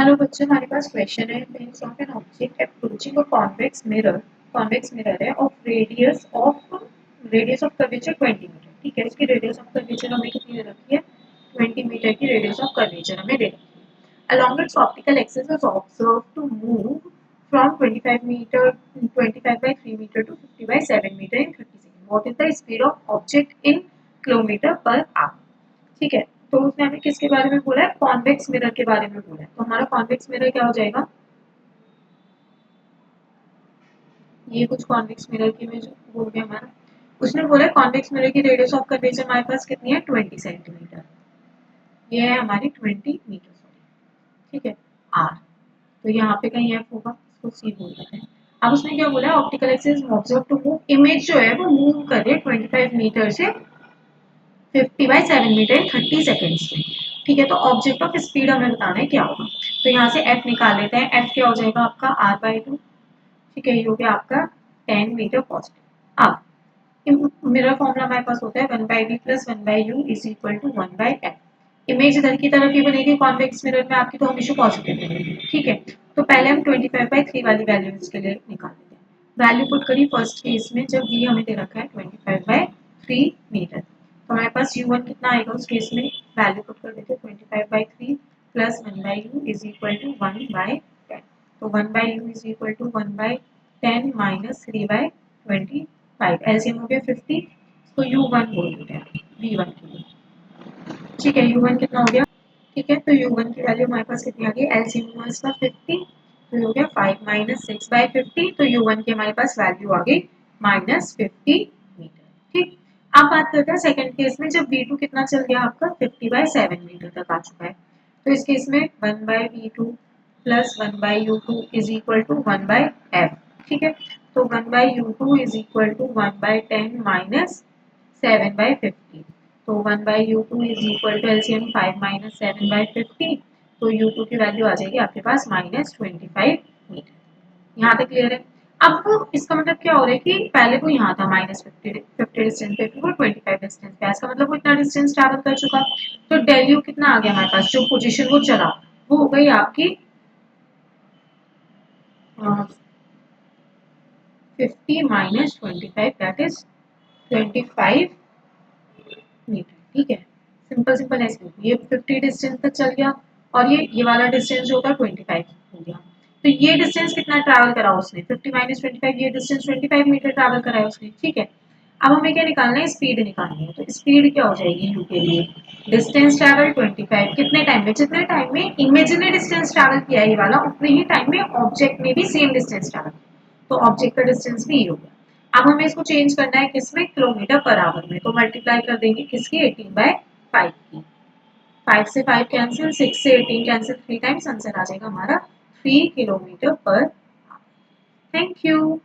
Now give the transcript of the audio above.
Hello बच्चों, हमारे पास क्वेश्चन है friends of an object approaching a convex mirror है of radius of curvature 20 meter. ठीक है, इसकी रेडियस ऑफ कर्वेचर हमें कितनी दे रखी है? 20 मीटर की रेडियस ऑफ कर्वेचर हमें दे रखी है। Along its optical axis is observed to move from 25 meter 25 by 3 meter to 50 by 7 meter in 30 seconds. What is the speed of object in kilometer per hour? ठीक है, तो उसने हमें किसके बारे में बोला है? कॉन्वेक्स मिरर के बारे में बोला है। तो हमारा कॉन्वेक्स मिरर क्या हो जाएगा? ये कुछ कॉन्वेक्स मिरर की इमेज हो गया हमारा। उसने बोला है कॉन्वेक्स मिरर की रेडियस ऑफ कर्वेचर हमारे पास कितनी है? 20 सेंटीमीटर। ये है हमारी 20 मीटर, सॉरी। ठीक है, आर। तो यहाँ पे कहीं एफ होगा, इसको सी बोल देते हैं। अब उसने क्या बोला है? Optical axis observe to move, image जो है वो मूव कर रही है 25 मीटर से 50 बाई 7 मीटर इन 30 सेकेंड्स में। ठीक है, तो ऑब्जेक्ट ऑफ स्पीड हमें बताना है क्या होगा। तो यहाँ से एफ निकाल लेते हैं। एफ क्या हो जाएगा आपका? R by 2। ठीक है, ये हो गया आपका 10 मीटर पॉजिटिव। अब मिरर फॉर्मूला हमारे पास होता है 1 by v plus 1 by u is equal to 1 by f. Image इधर की तरफ ही बनेगी कॉन्वेक्स मिरर में आपकी, तो हमेशा पॉजिटिव बनेगी। ठीक है, तो पहले हम 25/3 वाली वैल्यू इसके लिए निकाल लेते हैं। वैल्यू पुट करी फर्स्ट केस में, जब वी हमें दे रखा है 25/3 मीटर। तो हमारे पास u1 कितना आएगा उस केस में? वैल्यू पुट कर देते हैं 25/3 plus 1 by u is equal to 1 by 10। तो 1 by u is equal to 1 by 10 minus 3 by 25। LCM हो गया 50, तो u1 बोल देते हैं v1 के लिए। ठीक है, u1 कितना हो गया? ठीक है, तो u1 की वैल्यू हमारे पास कितनी आ गई? एलसीएम हुआ इसका 50, तो ये हो गया 5 माइनस 6 बाई 50। तो u1 की हमारे पास वैल्यू आ गई -50 मीटर। ठीक, अब बात करते हैं सेकंड केस में, जब v2 कितना चल गया आपका? 50 बाई 7 मीटर तक आ चुका है। तो इस केस में 1 by v2 plus 1 by u2 is equal to 1 by f। ठीक है, तो 1 by u2 is equal to 1 by 10 minus 7 by 50। तो 1 by u2 is equal to LCM 5 minus 7 by 50। तो u2 की वैल्यू आ जाएगी आपके पास -25 मीटर। यहाँ तक क्लियर है? अब इसका मतलब क्या हो रहा है कि पहले वो यहाँ था -50 डिस्टेंस पे, फिर वो 25 डिस्टेंस पे। इसका मतलब वो इतना डिस्टेंस ट्रैवल कर चुका। तो डेल यू कितना आ गया हमारे पास? जो पोजीशन वो चला वो हो गई आपकी 50 माइनस 25, दैट इज 25 मीटर। ठीक है, सिंपल सिंपल ऐसे ये 50 डिस्टेंस तक चल गया और ये वाला डिस्टेंस जो होगा 25 हो गया। तो ये डिस्टेंस कितना ट्रैवल करा उसने? 50 माइनस 25, ये डिस्टेंस 25 मीटर ट्रैवल करा है उसने। ठीक है, अब हमें क्या निकालना है? स्पीड निकालनी है। तो स्पीड क्या हो जाएगी यू के लिए? डिस्टेंस ट्रैवल 25, कितने टाइम में? जितने टाइम में इमेजिनरी डिस्टेंस ट्रैवल किया है ये वाला, उतने ही टाइम में ऑब्जेक्ट में भी सेम डिस्टेंस ट्रैवल, तो ऑब्जेक्ट का डिस्टेंस भी ये हो गया। अब हमें इसको चेंज करना है किसमें? किलोमीटर पर आवर में। तो मल्टीप्लाई कर देंगे किसकी? 18/5 की। 5 से 5 कैंसिल, 6 से 18 कैंसिल, 3 टाइम्स, आंसर आ जाएगा हमारा 3 किलोमीटर पर। Thank you.